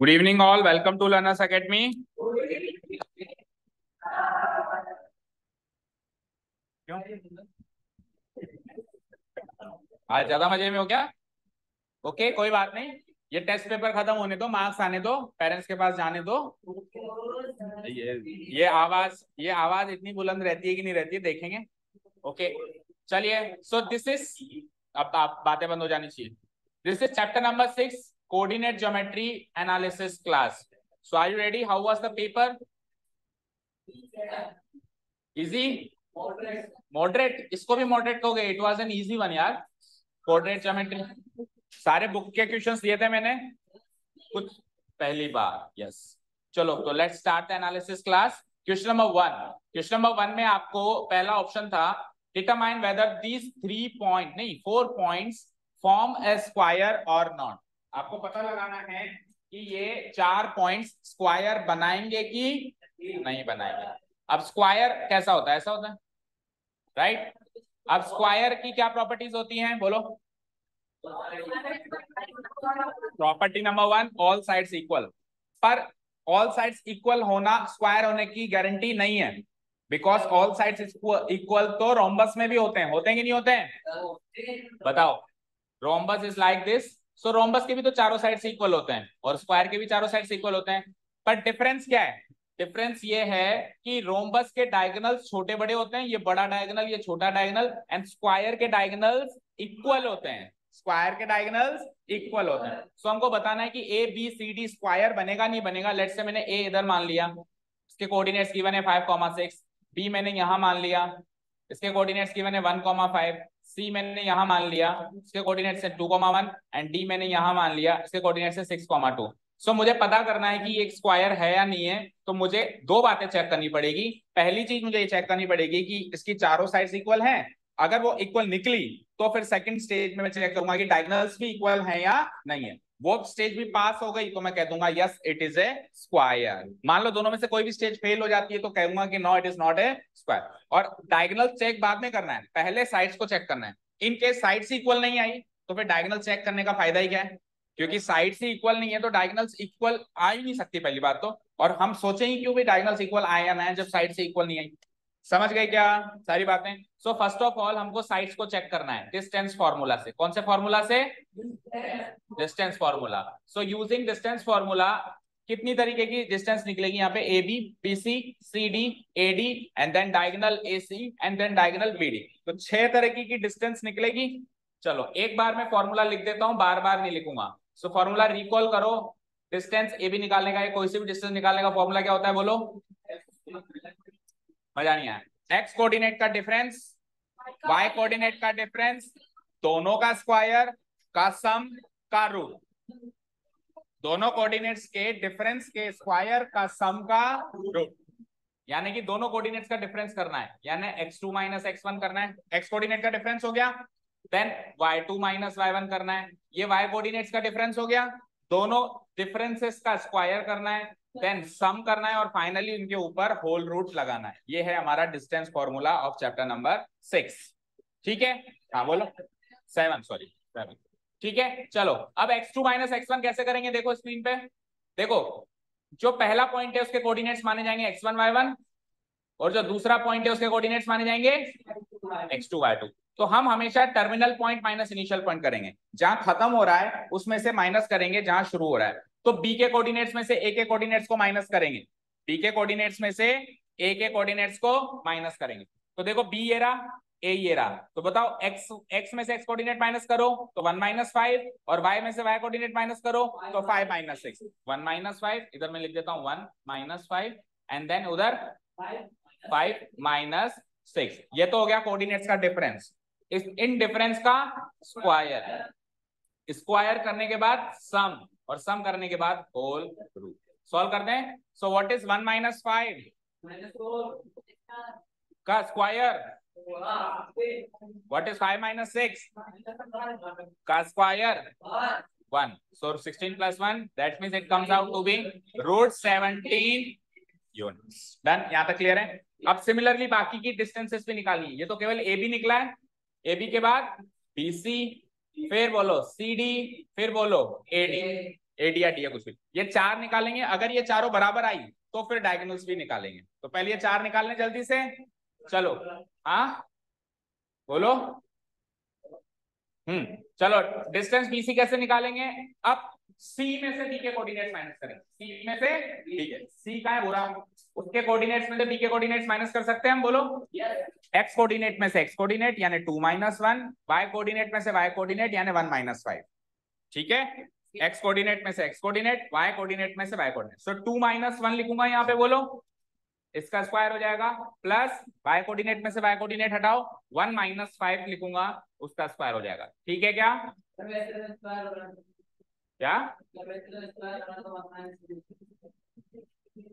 Good evening all. Welcome to Learners Academy. क्यों आज ज्यादा मजे में हो क्या? ओके कोई बात नहीं। ये टेस्ट पेपर खत्म होने दो, मार्क्स आने दो, पेरेंट्स के पास जाने दो। ये आवाज इतनी बुलंद रहती है कि नहीं रहती है, देखेंगे। ओके चलिए। सो दिस इज, अब आप बातें बंद हो जानी चाहिए। This is chapter number 6, coordinate geometry analysis class. So are you ready? How was the paper? Easy, moderate? इसको भी मॉडरेट कहोगे? It was an easy one यार, कोऑर्डिनेट ज्योमेट्री। सारे बुक के क्वेश्चंस दिए थे मैंने कुछ पहली बार। यस चलो, तो let's start the analysis class. Question number one में आपको पहला ऑप्शन था, determine whether these 4 points form a square और नॉट। आपको पता लगाना है कि ये 4 पॉइंट्स स्क्वायर बनाएंगे कि नहीं बनाएंगे। अब स्क्वायर कैसा होता है? ऐसा होता है, राइट? अब स्क्वायर की क्या प्रॉपर्टीज होती हैं, बोलो? Property number 1, all sides equal. पर ऑल साइड्स इक्वल होना स्क्वायर होने की गारंटी नहीं है, बिकॉज ऑल साइड्स इक्वल तो रोम्बस में भी होते हैं कि नहीं होते हैं? बताओ। Rhombus is like this. So rhombus के भी तो चारों साइड्स इक्वल होते हैं और स्क्वायर के भी चारों साइड्स इक्वल होते हैं। पर डिफरेंस क्या है? डिफरेंस ये है कि रोम्बस के डायगोनल्स छोटे बड़े होते हैं, ये बड़ा डायगोनल, ये छोटा डायगोनल, एंड स्क्वायर के डायगोनल्स इक्वल होते हैं। स्क्वायर के डायगोनल्स इक्वल होते हैं। सो हमको बताना है कि A B C D square बनेगा नहीं बनेगा। लेट्स से मैंने ए इधर मान लिया, इसके कोऑर्डिनेट्स गिवन है 5,6। बी मैंने यहां मान लिया, इसके कोऑर्डिनेट्स गिवन है 1,5। सी मैंने यहां मान लिया, इसके कोऑर्डिनेट्स है 2,1, एंड डी मैंने यहां मान लिया, इसके कोऑर्डिनेट्स है 6,2। सो मुझे पता करना है कि ये एक स्क्वायर है या नहीं है। तो मुझे दो बातें चेक करनी पड़ेगी। पहली चीज मुझे ये चेक करनी पड़ेगी कि इसकी चारों साइड्स इक्वल हैं। अगर वो इक्वल निकली तो फिर सेकंड स्टेज में मैं चेक करूंगा कि डायगोनल्स भी इक्वल हैं या नहीं है। वो स्टेज भी पास हो गई तो मैं कह दूंगा yes it is a square. मान लो दोनों में से कोई भी स्टेज फेल हो जाती है तो कहूंगा कि no it is not a square. और डायगोनल चेक बाद में करना है, पहले साइड्स को चेक करना है। इन केस साइड्स इक्वल नहीं आई तो फिर डायगोनल चेक करने का फायदा ही क्या है? क्योंकि साइड्स ही इक्वल नहीं है तो डायगोनल्स इक्वल आ ही नहीं सकती पहली बात तो। और हम सोचेंगे क्यों भी डायगोनल्स इक्वल आए या ना आए जब साइड से इक्वल नहीं आई। समझ गए क्या सारी बातें? सो फर्स्ट ऑफ ऑल हमको साइड्स को चेक करना है डिस्टेंस फॉर्मूला से। कौन से फॉर्मूला से? Distance formula. So using distance formula कितनी तरीके की डिस्टेंस निकलेगी यहाँ पे? A B, B C, C D, A D, and then diagonal A C, and then diagonal B D. तो 6 तरीके की डिस्टेंस निकलेगी। चलो एक बार मैं फॉर्मूला लिख देता हूं, बार बार नहीं लिखूंगा। सो फॉर्मूला रिकॉल करो। डिस्टेंस ए बी निकालने का, कोई से भी डिस्टेंस निकालने का फॉर्मूला क्या होता है, बोलो? मजा नहीं आया। एक्स कोऑर्डिनेट का डिफरेंस, वाई कोऑर्डिनेट का डिफरेंस, दोनों का स्क्वायर का सम का रूट। दोनों कोऑर्डिनेट्स के डिफरेंस के स्क्वायर का सम का रूट। यानी कि दोनों कोऑर्डिनेट्स का डिफरेंस करना है, यानी x2 माइनस x1 करना है। x कोऑर्डिनेट का डिफरेंस हो गया, देन y2 माइनस y1 करना है, ये y कोऑर्डिनेट्स का डिफरेंस हो गया। दोनों डिफरेंसेस का स्क्वायर करना है, देन सम करना है, और फाइनली उनके ऊपर होल रूट लगाना है। ये है हमारा distance formula of chapter number 6। ठीक है? हाँ बोलो। 7, सॉरी 7। ठीक है चलो, अब x2 माइनस x1 कैसे करेंगे? देखो स्क्रीन पे, देखो जो पहला पॉइंट है उसके कोऑर्डिनेट्स माने जाएंगे x1 y1, और जो दूसरा पॉइंट है उसके कोऑर्डिनेट्स माने जाएंगे x2 y2। तो हम हमेशा terminal point minus initial point करेंगे। जहां खत्म हो रहा है उसमें से माइनस करेंगे जहां शुरू हो रहा है। तो b के कोऑर्डिनेट्स में से a के कोऑर्डिनेट्स को माइनस करेंगे, b के कोऑर्डिनेट्स में से a के कोऑर्डिनेट्स को माइनस करेंगे। तो देखो b ये रहा, a ये रहा। तो बताओ x में से x कोऑर्डिनेट माइनस करो तो 1 माइनस 5, और y में से y कोऑर्डिनेट माइनस करो तो 5 माइनस 6। 1 माइनस 5, इधर मैं लिख देता हूँ 1 माइनस 5, एंड देन उधर 5 माइनस 6। ये तो हो गया कोऑर्डिनेट्स का डिफरेंस। इन डिफरेंस का स्क्वायर, स्क्वायर करने के बाद सम, और सम करने के बाद होल रूट। सॉल्व करते हैं। सो व्हाट इज 1 माइनस 5 का स्क्वायर? व्हाट इज 5 माइनस 6 का square? 1। So 16 plus 1, that means it comes out to be root 17 units. Done? यहां तक क्लियर है? अब सिमिलरली बाकी की डिस्टेंसेस भी निकालिए। ये तो केवल ए बी निकला है, ए बी के बाद बी सी, फिर बोलो सी डी, फिर बोलो ए डी। ए डी या डी या कुछ भी, ये चार निकालेंगे। अगर ये चारों बराबर आई तो फिर डायगोनल्स भी निकालेंगे। तो पहले ये चार निकालने जल्दी से, चलो। हाँ बोलो। चलो डिस्टेंस बीसी कैसे निकालेंगे? अब सी में से डी के कोऑर्डिनेट्स माइनस करें। सी में से डी के, सी का है पूरा, उसके कोऑर्डिनेट्स में से डी के कोऑर्डिनेट्स माइनस कर सकते हैं हम, बोलो। एक्स कोऑर्डिनेट में से एक्स कोऑर्डिनेट यानी 2 - 1, वाई कोऑर्डिनेट में से वाई कोऑर्डिनेट यानी 1 - 5। ठीक है, एक्स कोऑर्डिनेट में से एक्स कोऑर्डिनेट, वाई कोऑर्डिनेट में से वाई कोऑर्डिनेट। सो 2 - 1 लिखूंगा यहाँ पे, बोलो। इसका स्क्वायर हो जाएगा, प्लस वाई कोऑर्डिनेट में से वाई कोऑर्डिनेट हटाओ, 1 - 5 लिखूंगा, उसका स्क्वायर हो जाएगा। ठीक है क्या? क्या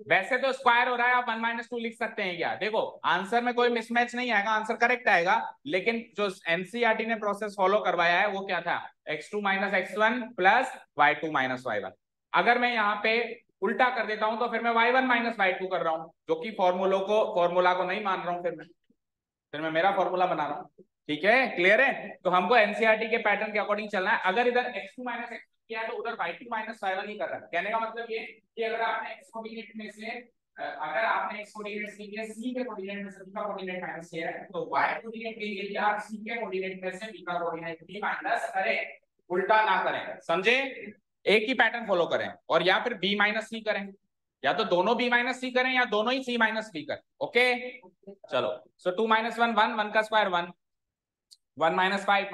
वैसे तो स्क्वायर हो रहा है, आप 1 - 2 लिख सकते हैं क्या? देखो आंसर में कोई मिसमैच नहीं आएगा, आंसर करेक्ट आएगा, लेकिन जो एनसीईआरटी ने प्रोसेस फॉलो करवाया है वो क्या था? x2 - x1 plus y2 - y1। अगर मैं यहाँ पे उल्टा कर देता हूं तो फिर मैं y1 - y2 कर रहा हूं, जो कि फॉर्मूला को नहीं मान रहा हूं, फिर मैं मेरा फॉर्मूला बना रहा हूं। ठीक है, क्लियर है? तो हमको एनसीईआरटी के पैटर्न के अकॉर्डिंग चलना है। अगर इधर x2 - x1 किया है तो उधर y2 - y1 ही कर रहा है। कहने का मतलब ये कि अगर आपने x कोऑर्डिनेट में से अगर आपने x कोऑर्डिनेट के लिए c के कोऑर्डिनेट में से b का कोऑर्डिनेट माइनस किया है, तो y कोऑर्डिनेट के लिए आप c के कोऑर्डिनेट में से b का कोऑर्डिनेट भी माइनस करें, उल्टा ना करें, समझे? एक ही पैटर्न फॉलो करें, और या फिर b - c करें, या तो दोनों b - c करें या दोनों ही c - b करें। ओके चलो, सो 2 - 1 1 का स्क्वायर 1, 1 - 5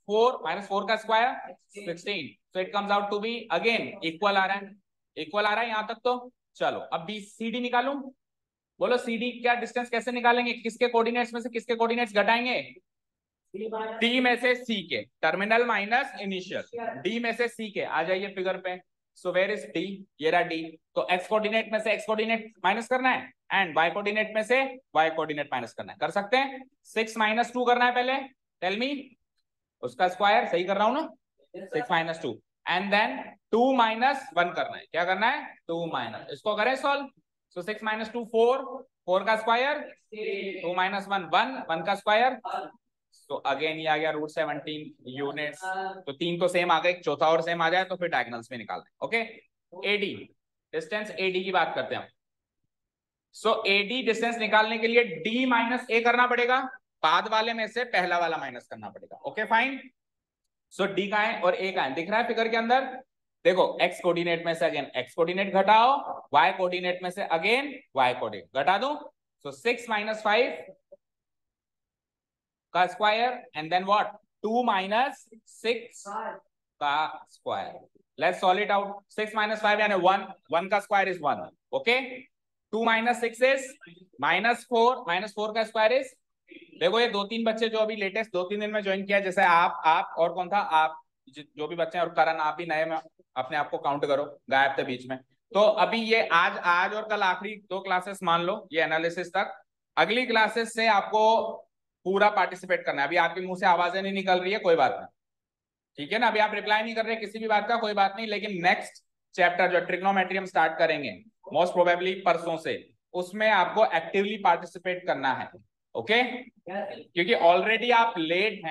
-4 का square 16, so it comes out to be again equal आ रहा है, इक्वल आ रहा है यहां तक। तो चलो अब बी सी डी निकालूं, बोलो सी डी क्या डिस्टेंस कैसे निकालेंगे? किसके कोऑर्डिनेट्स में से किसके कोऑर्डिनेट्स घटाएंगे? डी में से सी के, टर्मिनल माइनस इनिशियल, डी में से सी के। आ जाइए फिगर पे, सो वेयर इज डी? ये रहा डी। तो एक्स कोऑर्डिनेट में से एक्स कोऑर्डिनेट माइनस करना है, एंड वाई कोऑर्डिनेट में से वाई कोऑर्डिनेट माइनस करना है। कर सकते हैं। 6 - 2 करना है पहले, टेल मी। उसका स्क्वायर सही कर रहा हूं ना? 6 - 2, एंड देन 2 - 1 करना है। क्या करना है? 2 - इसको करें सॉल्व। सो 6 - 2 4, 4 का स्क्वायर 2 - 1 1, 1 का स्क्वायर। तो अगेन ये आ गया √17 यूनिट्स। तो 3 तो सेम आ गए, चौथा और सेम आ जाए तो फिर डायगोनल्स में निकालना है। ओके, एडी डिस्टेंस, एडी की बात करते हैं। सो एडी डिस्टेंस निकालने के लिए डी - ए करना पड़ेगा, बाद वाले में से पहला वाला माइनस करना पड़ेगा। Okay fine. सो डी का है और ए का है, दिख रहा है फिगर के अंदर? देखो एक्स कोऑर्डिनेट में से अगेन एक्स कोऑर्डिनेट घटाओ, वाई कोऑर्डिनेट में से अगेन वाई कोऑर्डिनेट घटा दो। सो 6 - 5 का स्क्वायर एंड देन व्हाट? 2 - 6 का square. Let's solve it out. 6 - 5 यानी 1, 1 का स्क्वायर इज 1। ओके, 2 - 6 इज -4, -4 का स्क्वायर इज, देखो ये 2-3 बच्चे जो अभी लेटेस्ट 2-3 दिन में ज्वाइन किया, जैसे आप और कौन था, आप जो भी बच्चे हैं, और करण आप भी नए में अपने आप को काउंट करो, गायब थे बीच में। तो अभी ये आज और कल आखिरी 2 क्लासेस मान लो, ये एनालिसिस तक। अगली क्लासेस से आपको पूरा पार्टिसिपेट करना है। अभी आपके मुंह से आवाजें नहीं निकल रही है, कोई बात नहीं, ठीक है ना? अभी आप रिप्लाई नहीं कर रहे किसी भी बात का, कोई बात नहीं, लेकिन नेक्स्ट चैप्टर जो ट्रिग्नोमेट्री हम स्टार्ट करेंगे मोस्ट प्रोबेबली परसों से, उसमें आपको एक्टिवली पार्टिसिपेट करना है। ओके, क्योंकि ऑलरेडी आप लेट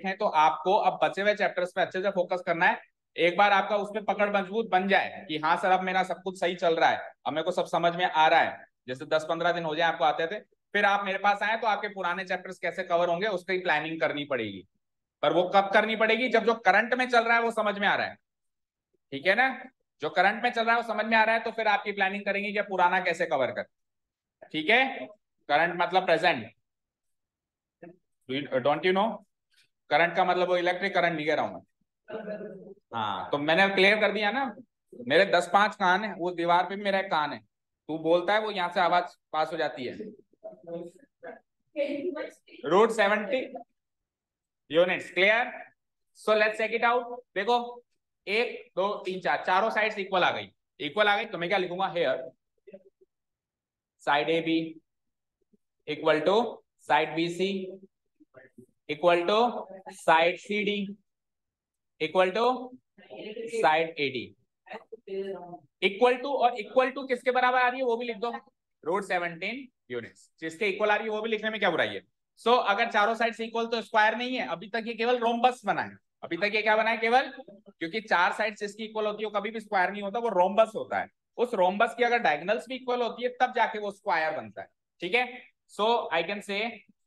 हैं, तो आपको अब बचे हुए चैप्टर्स पे अच्छे से फोकस करना है। एक बार आपका उसमें पकड़ मजबूत बन जाए कि हाँ सर अब मेरा सब कुछ सही चल रहा है, अब मेरे को सब समझ में आ रहा है, जैसे 10-15 दिन हो जाए आपको आते थे, फिर आप मेरे पास आए तो आपके पुराने चैप्टर्स कैसे कवर होंगे उसकी प्लानिंग करनी पड़ेगी। पर वो कब करनी पड़ेगी? जब जो करंट में चल रहा है वो समझ में आ रहा है, ठीक है ना? जो करंट में चल रहा है वो समझ में आ रहा है, तो फिर आपकी प्लानिंग करेंगे कि पुराना कैसे कवर कर। ठीक है, करंट मतलब present, don't you know? Current का मतलब वो इलेक्ट्रिक करंट नहीं कह रहा हूं मैं। हाँ, तो मैंने क्लियर कर दिया ना। मेरे 10-5 कान है, वो दीवार पे भी मेरा एक कान है, तू बोलता है वो यहाँ से आवाज पास हो जाती है। √70 units, clear? So let's check it out. देखो 1 2 3 4, चारों साइड्स इक्वल आ गई, इक्वल आ गई, तो मैं क्या लिखूंगा? Here side A B equal to side B C equal to side C D equal to side A D. Equal to और equal to किसके बराबर आ रही है वो भी लिख दो, √17 यूनिट्स। जिसके इक्वल आ रही है वो भी लिखने में क्या बुराई है? सो अगर चारों साइड इक्वल तो स्क्वायर नहीं है, अभी तक ये केवल रोम्बस बना है, अभी तक ये क्या बना है? केवल क्योंकि चार साइड्स जिसकी इक्वल होती है वो कभी भी स्क्वायर नहीं होता, वो रोम्बस होता है। उस रोम्बस की अगर डायगोनल्स भी इक्वल होती है तब जाके वो स्क्वायर बनता है। ठीक है, सो आई कैन से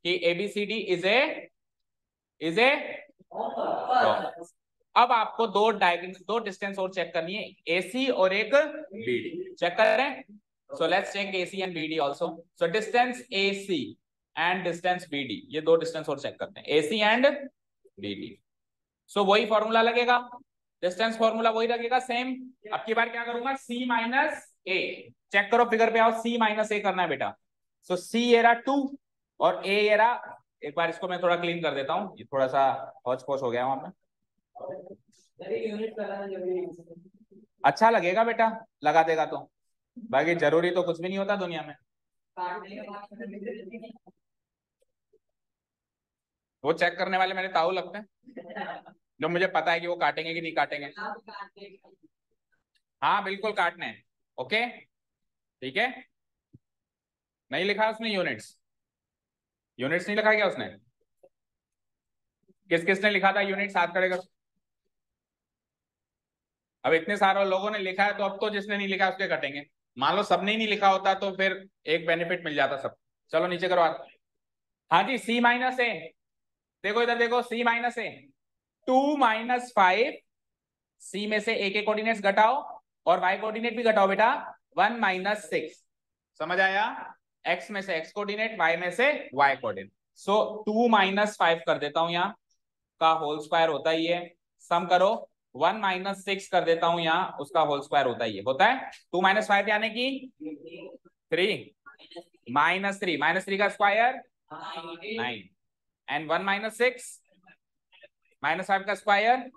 कि ABCD इज ए अब आपको दो डिस्टेंस और चेक करनी है, AC और एक BD। चेक करें, so let's check AC and BD also. So distance AC and distance BD, ये दो डिस्टेंस और चेक करते हैं, AC एंड BD। सो वही फॉर्मूला लगेगा, डिस्टेंस फॉर्मूला वही लगेगा सेम। अब की बार क्या करूंगा, C माइनस A। चेक करो फिगर पे आओ, C माइनस A करना है बेटा। सो C ये रहा 2 और A ये रहा, एक बार इसको मैं थोड़ा क्लीन कर देता हूँ, ये थोड़ा सा हौच पौच हो गया वहां पे। अच्छा लगेगा बेटा, लगा देगा तो, बाकी जरूरी तो कुछ भी नहीं होता दुनिया में। वो चेक करने वाले मेरे ताऊ लगते हैं, जो मुझे पता है कि वो काटेंगे कि नहीं काटेंगे। हाँ बिल्कुल काटने हैं, ओके ठीक है। नहीं लिखा उसने यूनिट्स, यूनिट्स नहीं लिखा क्या उसने? किस किसने लिखा था यूनिट्स, हाथ खड़े कर। अब इतने सारे लोगों ने लिखा है तो अब तो जिसने नहीं लिखा उसके कटेंगे। मान लो सबने ही नहीं लिखा होता तो फिर एक बेनिफिट मिल जाता सब। चलो नीचे करो हाथ। हाँ जी, C माइनस ए, देखो इधर देखो, C माइनस ए 2 माइनस 5, C में से A के कोऑर्डिनेट्स घटाओ और Y कोऑर्डिनेट भी घटाओ बेटा, 1 माइनस 6। समझ आया? X में से X कोऑर्डिनेट, Y में से Y कोऑर्डिनेट। सो 2 माइनस 5 कर देता हूं यहाँ का होल स्क्वायर होता ही है, सम करो 1 माइनस 6 कर देता हूं यहाँ, उसका होल स्क्वायर होता ही है, होता है 2 माइनस 5 यानी कि 3 माइनस 3 का स्क्वायर 9 एंड 1 माइनस 6 माइनस 5 का square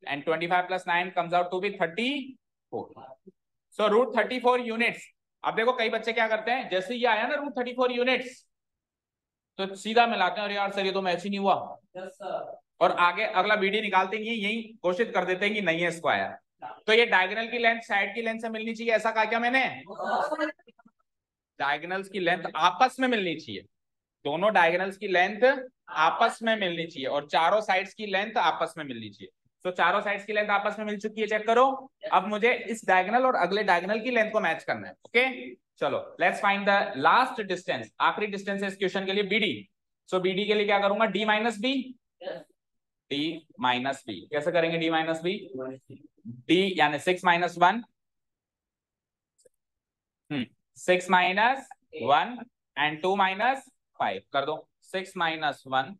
and 25 plus 9 comes out to be 34। So root 34 units. अब देखो कई बच्चे क्या करते हैं, जैसे ये आया ना रूट 34 यूनिट्स तो सीधा मिलाते हैं, और यार सर ये तो मैच ही नहीं हुआ। और आगे अगला BD निकालते हैं, यही कोशिश कर देते हैं कि नहीं है स्क्वायर। तो ये डायगोनल की लेंथ साइड की लेंथ से मिलनी चाहिए, ऐसा कहा क्या मैंने? डायगोनल्स की लेंथ आपस में मिलनी चाहिए, दोनों डायगोनल्स की लेंथ आपस में मिलनी चाहिए और चारों साइड्स की लेंथ आपस में मिलनी चाहिए। तो चारों साइड्स की लेंथ आपस में मिल चुकी है, चेक करो। अब मुझे इस डायगोनल और अगले डायगोनल की लेंथ को मैच करना है, ओके। चलो let's find the last distance, आखिरी डिस्टेंस है इस क्वेश्चन के लिए, BD। सो BD के लिए क्या करूंगा, D minus B, D minus B। कैसे करेंगे D माइनस B? D यानी 6 माइनस 1, 6 माइनस 1 एंड 2 माइनस 5 कर दो, 6 माइनस 1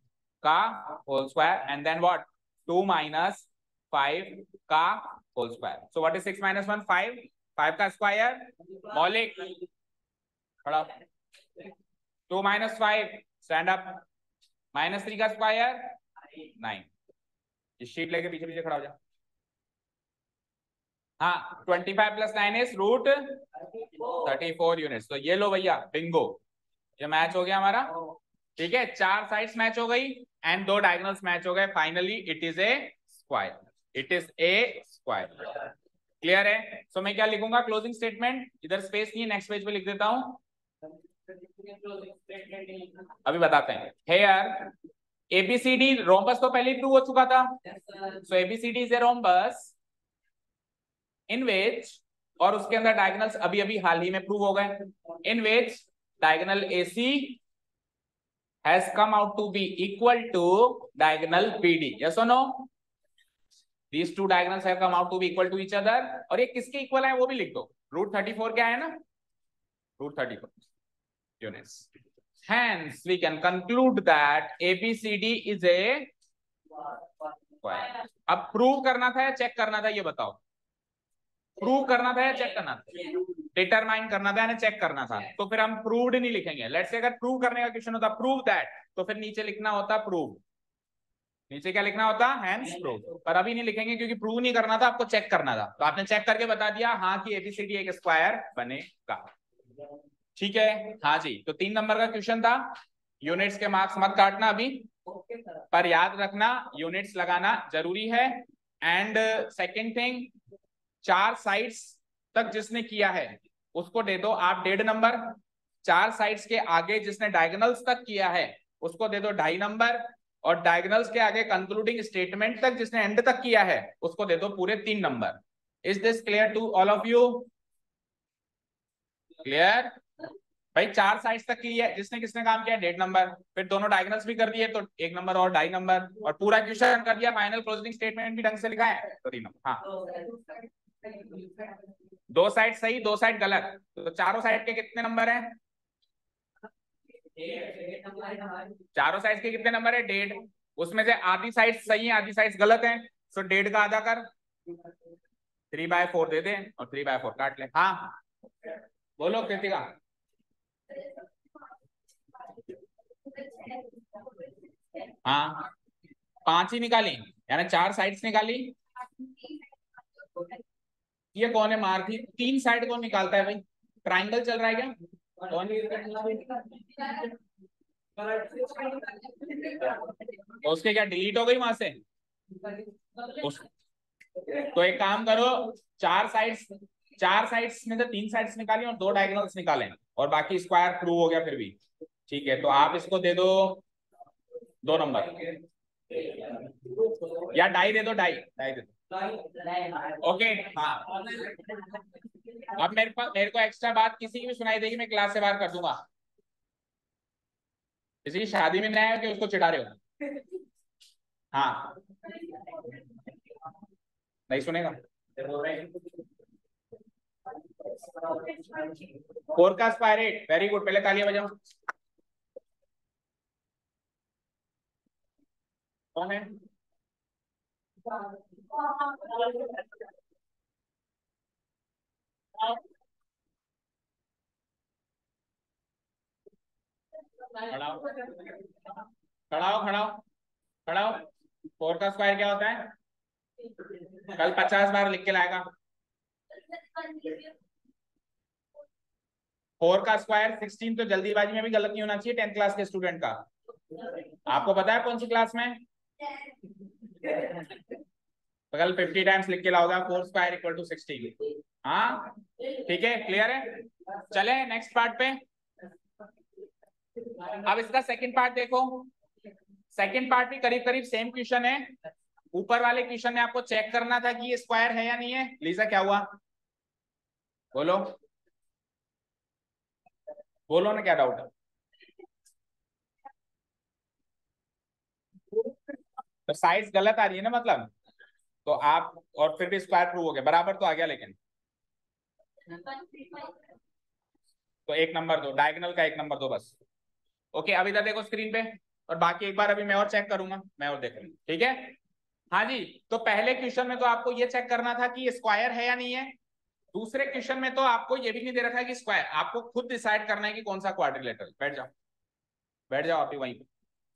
का whole square and then what, 2 minus 5 का whole square. So what is 6 minus 1? 5, 5 का स्क्वायर मौलिक खड़ा, 2 माइनस 5 स्टैंड अप, माइनस 3 का स्क्वायर 9। इस शीट लेके पीछे पीछे खड़ा हो जा। हाँ 25 प्लस 9 इज रूट 34 यूनिट्स। तो ये लो भैया बिंगो, ये मैच हो गया हमारा, ठीक है। चार साइड्स मैच हो गई एंड दो डायगोनल्स मैच हो गए, finally it is a square, it is a square. Clear है? सो मैं क्या लिखूंगा क्लोजिंग स्टेटमेंट, इधर स्पेस नहीं, नेक्स्ट पेज पे लिख देता हूं, अभी बताते हैं। हेयर ABCD रोम्बस तो पहले ही प्रूव हो चुका था, सो ABCD इज ए रोम्बस इन विच, और उसके अंदर डायगोनल्स अभी अभी हाल ही में प्रूव हो गए, इन विच diagonal AC has come out to be equal to diagonal BD, yes or no? These two diagonals have come out to be equal to each other। और ये किसके इक्वल है वो भी लिख दो, रूट 34 क्या है ना, root 34 units। Hence we can conclude that ABCD is a square। अब प्रूव करना था या चेक करना था ये बताओ, प्रूव करना था या चेक करना था? डिटरमाइन करना था यानी चेक करना था, तो फिर हम प्रूव्ड नहीं लिखेंगे। लेट्स से अगर प्रूव करने का क्वेश्चन होता प्रूव दैट, तो फिर नीचे लिखना होता प्रूव, नीचे क्या लिखना होता, हैंस प्रूव। पर अभी नहीं लिखेंगे क्योंकि प्रूव नहीं करना था, आपको चेक करना था, तो आपने चेक करके बता दिया हाँ कि ABCD एक स्क्वायर बनेगा, ठीक है। हाँ जी, तो 3 नंबर का क्वेश्चन था, यूनिट्स के मार्क्स मत काटना अभी, पर याद रखना यूनिट्स लगाना जरूरी है। एंड सेकेंड थिंग, 4 साइड्स तक जिसने किया है उसको दे दो आप 1.5 नंबर, 4 साइड्स के आगे जिसने डायगोनल्स तक किया है उसको दे दो 2.5 नंबर, और डायगोनल्स के आगे कंक्लूडिंग स्टेटमेंट तक जिसने एंड तक किया है उसको दे दो पूरे 3 नंबर। Is this clear to all of you? Clear भाई? 4 साइड्स तक की है, जिसने किसने काम किया 1.5 नंबर, फिर दोनों डायगोनल्स भी कर दिए तो 1 नंबर और 2.5 नंबर, और पूरा क्वेश्चन कर दिया, फाइनल क्लोजिंग स्टेटमेंट भी ढंग से लिखा है तो 3 नंबर। हाँ 2 साइड सही 2 साइड गलत, तो चारों साइड के कितने नंबर हैं? चारों साइड के कितने नंबर है? 1.5। उसमें से आधी साइड सही है आधी साइड गलत है, तो 1.5 का आधा कर 3/4 दे दे और 3/4 काट ले। हाँ बोलो कृतिका। हाँ 5 ही निकाली, यानी 4 साइड्स निकाली। ये कौन है मारती? 3 साइड कौन निकालता है भाई? ट्राइंगल चल रहा है क्या? कौन? तो उसके क्या डिलीट हो गई वहां से? उस, तो एक काम करो, 4 साइड्स में से 3 साइड्स निकाली और 2 डायगोनल्स निकालें और बाकी स्क्वायर प्रूव हो गया फिर भी। ठीक है तो आप इसको दे दो 2 नंबर, या डाई दे दो, डाई डाई दे दो। ओके हाँ अब मेरे को एक्स्ट्रा बात किसी की भी सुनाई देगी मैं क्लास से बाहर कर दूंगा। किसी की शादी में नया है कि उसको चिढ़ा रहे हो? हाँ नहीं सुनेगा। 4 का स्क्वायर 8, वेरी गुड, पहले तालियां बजाओ। कौन है? खड़ा हो खड़ा हो खड़ा हो खड़ा हो। 4 का स्क्वायर क्या होता है? कल 50 बार लिख के लाएगा। 4 का स्क्वायर 16, तो जल्दीबाजी में भी गलत नहीं होना चाहिए 10th क्लास के स्टूडेंट का। आपको पता है कौन सी क्लास में? तो कल 50 टाइम्स लिख के लाओगा 4 स्क्वायर इक्वल टू 16। हाँ ठीक है, क्लियर है? चले नेक्स्ट पार्ट पे। अब इसका सेकंड पार्ट देखो। सेकंड पार्ट भी करीब करीब सेम क्वेश्चन है। ऊपर वाले क्वेश्चन में आपको चेक करना था कि ये स्क्वायर है या नहीं है। लीजा क्या हुआ? बोलो बोलो ना, क्या डाउट है? तो साइज गलत आ रही है ना मतलब, तो आप और फिर भी स्क्वायर प्रूव हो गया, बराबर तो आ गया, लेकिन तो 1 नंबर दो, डायगोनल का 1 नंबर दो बस। ओके अब इधर देखो स्क्रीन पे, और बाकी एक बार अभी मैं और चेक करूंगा, मैं और देख लूंगा, ठीक है? हाँ जी, तो पहले क्वेश्चन में तो आपको ये चेक करना था कि ये स्क्वायर है या नहीं है। दूसरे क्वेश्चन में तो आपको ये भी नहीं दे रखा है कि स्क्वायर, आपको खुद डिसाइड करना है कि कौन सा क्वाड्रिलेटरल। बैठ जाओ बैठ जाओ आप ही वहीं पे।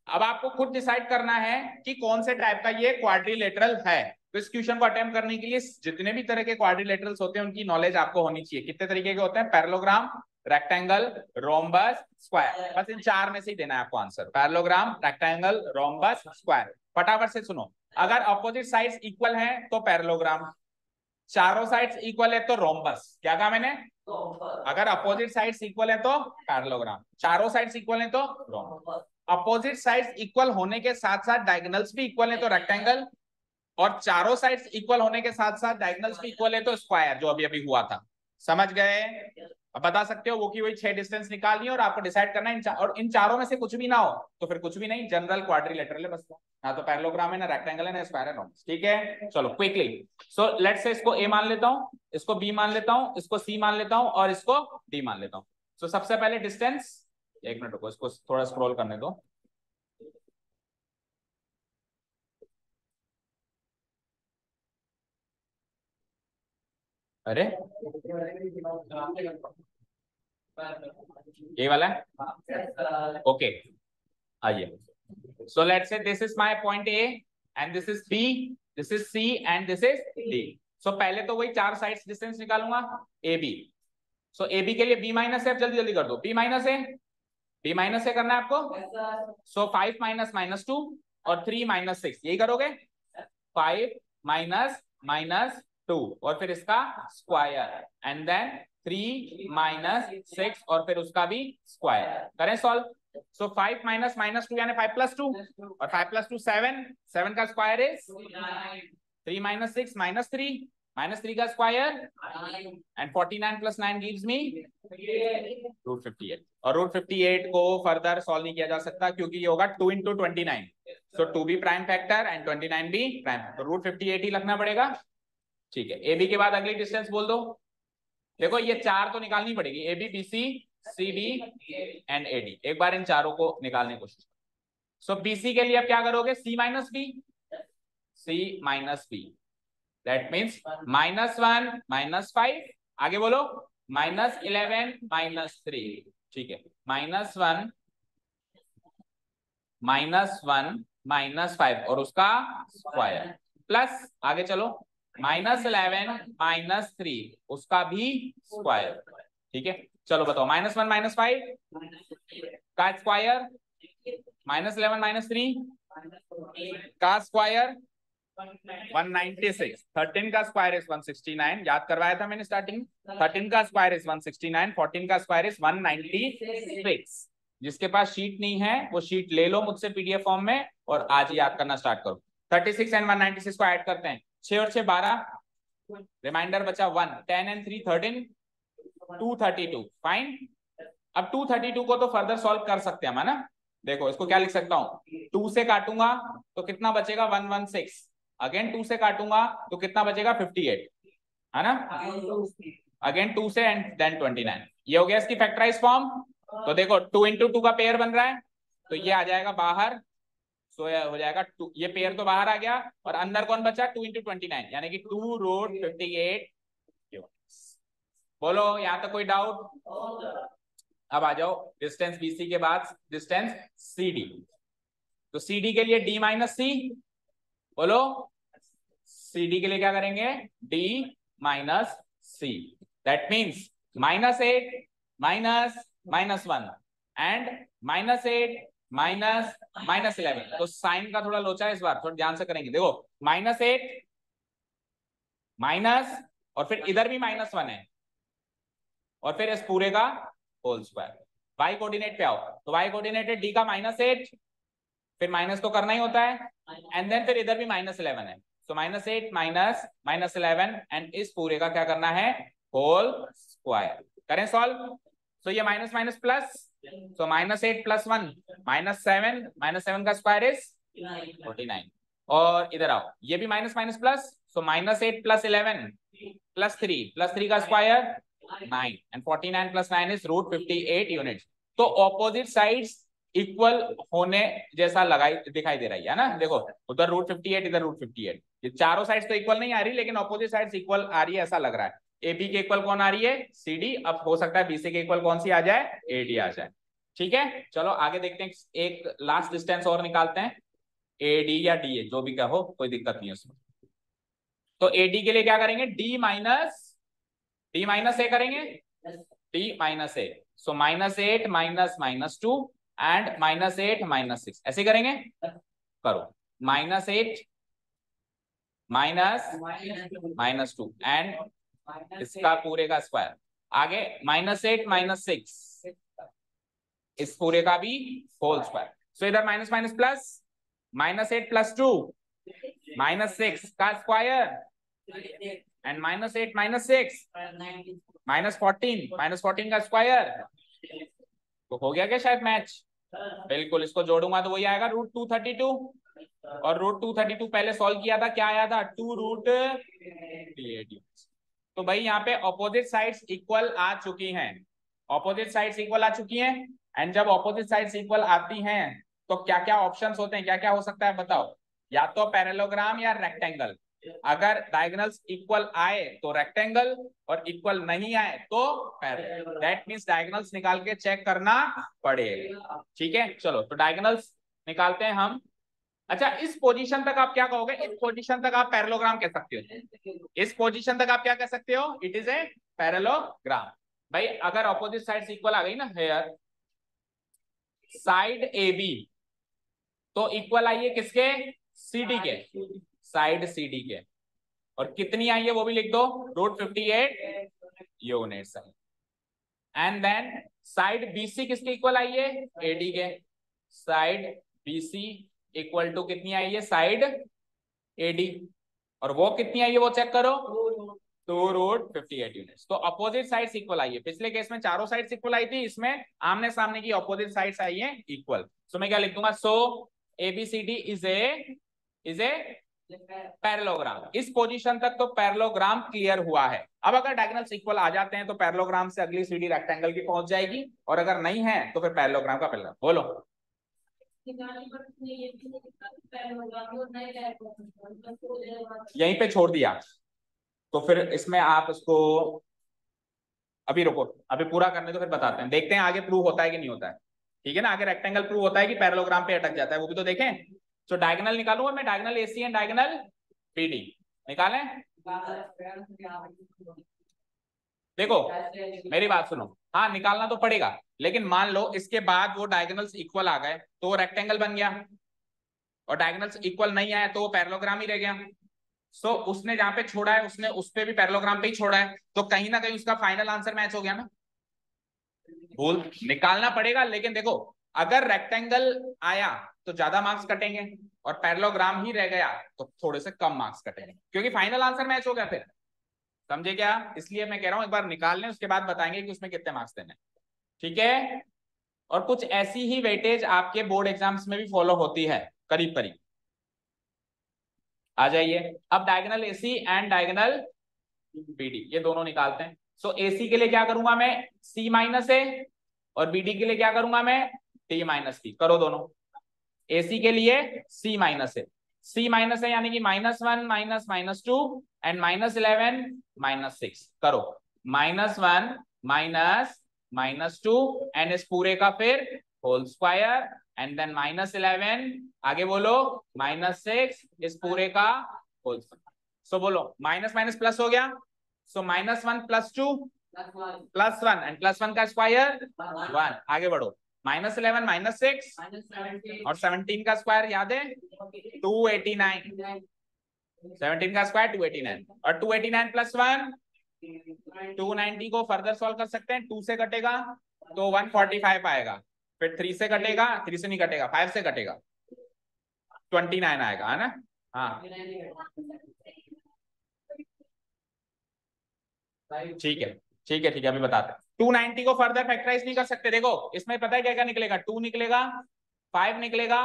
अब आपको खुद डिसाइड करना है कि कौन से टाइप का ये क्वाड्रिलेटरल है। तो इस क्वेश्चन को अटेम्प्ट करने के लिए जितने भी तरह के क्वाड्रिलेटरल्स होते हैं उनकी नॉलेज आपको होनी चाहिए। कितने तरीके के होते हैं? Parallelogram, rectangle, rhombus, square. बस इन 4 में से ही देना है आपको answer, parallelogram, rectangle, rhombus, square. फटाफट से सुनो, अगर अपोजिट साइड्स इक्वल हैं तो पैरेललोग्राम, चारों साइड्स इक्वल है तो रोम्बस। क्या कहा मैंने? अगर अपोजिट साइड्स इक्वल है तो पैरेललोग्राम, चारों साइड्स इक्वल है तो रोम्बस। अपोजिट साइड्स इक्वल होने के साथ साथ डायगोनल्स भी इक्वल है तो रेक्टेंगल, और चारों साइड्स इक्वल होने के साथ साथ डायगोनल्स भी इक्वल है तो स्क्वायर, जो अभी अभी हुआ था। समझ गए? अब बता सकते हो वो की वही 6 डिस्टेंस निकालनी है और आपको डिसाइड करना है और इन चारों में से कुछ भी ना हो तो फिर कुछ भी नहीं, जनरल क्वाड्रिलेटरल है बस, ना तो पैरेललोग्राम है, ना रेक्टेंगल है, ना स्क्वायर है, नो। ठीक है चलो क्विकली। सो लेट्स से इसको ए मान लेता हूं, इसको बी मान लेता हूं, इसको सी मान लेता हूं और इसको डी मान लेता हूं। सो सबसे पहले डिस्टेंस, एक मिनट रुको, इसको थोड़ा स्क्रॉल करने दो। अरे ये वाला है, ओके आइए। So let's say this is my point A and this is B, this is C and this is D. So पहले तो वही 4 साइड्स डिस्टेंस निकालूंगा AB। So AB के लिए B माइनस है, जल्दी जल्दी कर दो, B माइनस है, B माइनस है करना है आपको। So 5 माइनस माइनस 2 और 3 माइनस 6, यही करोगे। 5 माइनस माइनस 2 और फिर इसका स्क्वायर एंड देन 3 माइनस 6 और फिर उसका भी स्क्वायर। करें सॉल्व। सो 5 माइनस -2 यानी 5 + 2, और 5 + 2 7, 7 का स्क्वायर इज 3 - 6 -3, -3 का स्क्वायर, एंड 49 + 9 गिव्स मी √58। और √58 को फर्दर सॉल्व नहीं किया जा सकता क्योंकि ये होगा 2 × 29, सो 2 भी प्राइम फैक्टर एंड 29 भी प्राइम फैक्टर, √58 ही लगना पड़ेगा। ठीक है, AB के बाद अगली डिस्टेंस बोल दो। देखो ये चार तो निकालनी पड़ेगी, AB, BC, CD and AD। एक बार इन चारों को निकालने की कोशिश। सो BC के लिए अब क्या करोगे, C - B, C - B, that means -1 -5, आगे बोलो -11 -3। ठीक है, -1 -5 और उसका स्क्वायर, प्लस आगे चलो -11 -3 उसका भी स्क्वायर। ठीक है, चलो बताओ -1 -5 का स्क्वायर, -11 -3 का स्क्वायर 196, 13 का स्क्वायर इज 169, याद करवाया था मैंने स्टार्टिंग। 13 का स्क्वायर इज 169, 14 का स्क्वायर इज 196। जिसके पास शीट नहीं है वो शीट ले लो मुझसे PDF फॉर्म में और आज ही याद करना स्टार्ट करो। 36 एंड 196 को ऐड करते हैं, 6 और 6 12, रिमाइंडर बचा 1, 10 एंड 3 13, 232, फाइन। अब 232 को तो फर्दर सॉल्व कर सकते हैं हम, है ना। देखो इसको क्या लिख सकता हूं, 2 से काटूंगा तो कितना बचेगा 116, अगेन 2 से काटूंगा तो कितना बचेगा 58, है ना। अगेन 2 से एंड देन 29, ये हो गया इसकी फैक्टराइज फॉर्म। तो देखो 2 × 2 का पेयर बन रहा है तो ये आ जाएगा बाहर, सो ये हो जाएगा 2, ये पेयर तो बाहर आ गया और अंदर कौन बचा 2 × 29 यानी कि 2√58। बोलो यहां तक कोई डाउट। अब आ जाओ डिस्टेंस BC के बाद डिस्टेंस CD। तो CD के लिए D - C, बोलो CD के लिए क्या करेंगे, D - C, that means -8 -1 and -8 -11। तो साइन का थोड़ा लोचा है इस बार, थोड़ा ध्यान से करेंगे। देखो -8 माइनस और फिर इधर भी -1 है और फिर इस पूरे का होल स्क्वायर। वाई कोऑर्डिनेट पे आओ तो वाई कोऑर्डिनेट है D का -8, फिर माइनस तो करना ही होता है, एंड देन फिर इधर भी -11 है, सो -8 -11 एंड इस पूरे का क्या करना है, होल स्क्वायर। करें सॉल्व। सो ये माइनस माइनस प्लस, सो -8 + 1 -7 का स्क्वायर इज 49। और इधर आओ, ये भी माइनस माइनस प्लस, सो -8 + 11 + 3 का स्क्वायर 9 एंड 49 + 9 इज √58 यूनिट्स। तो ऑपोजिट साइड्स इक्वल होने जैसा लगाई दिखाई दे रही है ना। देखो उधर √58 इधर √58, ये चारों साइड्स तो इक्वल नहीं आ रही लेकिन ऑपोजिट साइड्स इक्वल आ रही है ऐसा लग रहा है। AB के इक्वल कौन आ रही है, CD। अब हो सकता है BC के इक्वल कौन सी आ जाए, AD आ जाए। ठीक है, चलो आगे देखते हैं, एक लास्ट डिस्टेंस और निकालते हैं, AD या DA जो भी कहो कोई दिक्कत नहीं है उसमें। तो AD के लिए क्या करेंगे, D - A करेंगे, D - A, सो -8 -2 एंड -8 -6 ऐसे करेंगे। करो -8 -2 एंड इसका पूरे का स्क्वायर, आगे -8 -6 इस पूरे का भी होल स्क्वायर। सो इधर माइनस माइनस प्लस, -8 + 2 -6 का स्क्वायर एंड -8 -6 -14 का स्क्वायर। तो हो गया क्या शायद मैच, बिल्कुल। इसको जोड़ूंगा तो वही आएगा √232, और √232 पहले सॉल्व किया था, क्या आया था 2√38। तो भाई यहाँ पे ऑपोजिट साइड्स इक्वल आ चुकी हैं, ऑपोजिट साइड्स इक्वल आ चुकी हैं। एंड जब ऑपोजिट साइड्स इक्वल आती हैं तो क्या क्या ऑप्शंस होते हैं, क्या क्या हो सकता है बताओ। या तो पैरेललोग्राम या रेक्टेंगल। अगर डायगोनल्स इक्वल आए तो रेक्टेंगल और इक्वल नहीं आए तो पैरेलल, दैट मींस डायगोनल्स निकाल के चेक करना पड़ेगा। ठीक है, चलो तो डायगोनल्स निकालते हैं हम। अच्छा, इस पोजीशन तक आप क्या कहोगे, इस पोजीशन तक आप पैरेललोग्राम कह सकते हो, इस पोजीशन तक आप क्या कह सकते हो, इट इज ए पैरेललोग्राम। भाई अगर ऑपोजिट साइड्स इक्वल आ गई ना, हेयर साइड AB तो इक्वल आई है किसके, CD के, साइड CD के। और कितनी आई है वो भी लिख दो, √58 units. And then side B C किसके इक्वल आई है? एडी के। साइड बीसी इक्वल टू कितनी आई है? Side A D. और वो कितनी आई है वो चेक करो, 2√58 यूनिट्स। तो अपोजिट साइड्स इक्वल आई है। पिछले केस में चारों साइड्स इक्वल आई थी, इसमें आमने सामने की अपोजिट साइड्स आई है इक्वल। सो मैं क्या लिख दूंगा? सो एबीसीडी इज ए पैरेललोग्राम। इस पोजीशन तक तो पैरेललोग्राम क्लियर हुआ है। अब अगर डायगोनल्स इक्वल आ जाते हैं तो पैरेललोग्राम से अगली सीढ़ी रेक्टेंगल की पहुंच जाएगी, और अगर नहीं है तो फिर पैरेललोग्राम का पहला बोलो। यहीं पे छोड़ दिया तो फिर इसमें आप उसको अभी रुको, अभी पूरा करने तो फिर बताते हैं, देखते हैं आगे प्रूव होता है कि नहीं होता है। ठीक है ना, आगे रेक्टेंगल प्रूव होता है कि पैरेललोग्राम पे अटक जाता है, वो भी तो देखें। तो डायगोनल निकालूंगा मैं, diagonal A C and diagonal B D निकालें। देखो मेरी बात सुनो, हाँ निकालना तो पड़ेगा, लेकिन मान लो इसके बाद वो डायगोनल्स इक्वल आ गए तो वो रेक्टेंगल बन गया, और डायगोनल्स इक्वल नहीं आए तो वो पैरेललोग्राम ही रह गया। सो उसने जहां पे छोड़ा है उसने उस पे भी पैरेललोग्राम पे ही छोड़ा है, तो कहीं ना कहीं उसका फाइनल आंसर मैच हो गया ना। भूल निकालना पड़ेगा, लेकिन देखो अगर रेक्टेंगल आया तो ज्यादा मार्क्स कटेंगे, और पैरेललोग्राम ही रह गया तो थोड़े से कम मार्क्स कटेंगे, क्योंकि फाइनल आंसर मैच हो गया फिर। समझे क्या? इसलिए मैं कह रहा हूं एक बार निकाल लें, उसके बाद बताएंगे कि उसमें कितने मार्क्स देने। ठीक है, और कुछ ऐसी ही वेटेज आपके बोर्ड एग्जाम्स में भी फॉलो होती है करीब करीब। आ जाइए, अब diagonal A C and diagonal B D ये दोनों निकालते हैं। सो एसी के लिए क्या करूंगा मैं? सी माइनस ए, और बीडी के लिए क्या करूंगा मैं? डी माइनस सी। करो दोनों। एसी के लिए सी माइनस ए, सी माइनस है यानी कि -1 -2 एंड -11 -6। करो -1 -2 एंड इस पूरे का फिर होल स्क्वायर, एंड देन -11 आगे बोलो -6 इस पूरे का होल स्क्वायर। सो बोलो माइनस माइनस प्लस हो गया, सो -1 +2 +1 एंड +1 का स्क्वायर 1। आगे बढ़ो, -11 -6 और 17 का स्क्वायर याद है 289, 17 का स्क्वायर 289, और 289 +1 290 को फर्दर सॉल्व कर सकते हैं, 2 से कटेगा तो 145 आएगा, फिर 3 से कटेगा, 3 से नहीं कटेगा, 5 से कटेगा 29 आएगा, है ना? हाँ ठीक है ठीक है ठीक है, अभी बताते हैं। 290 को फर्दर फैक्टराइज नहीं कर सकते, देखो इसमें पता है क्या क्या निकलेगा? 2 निकलेगा, 5 निकलेगा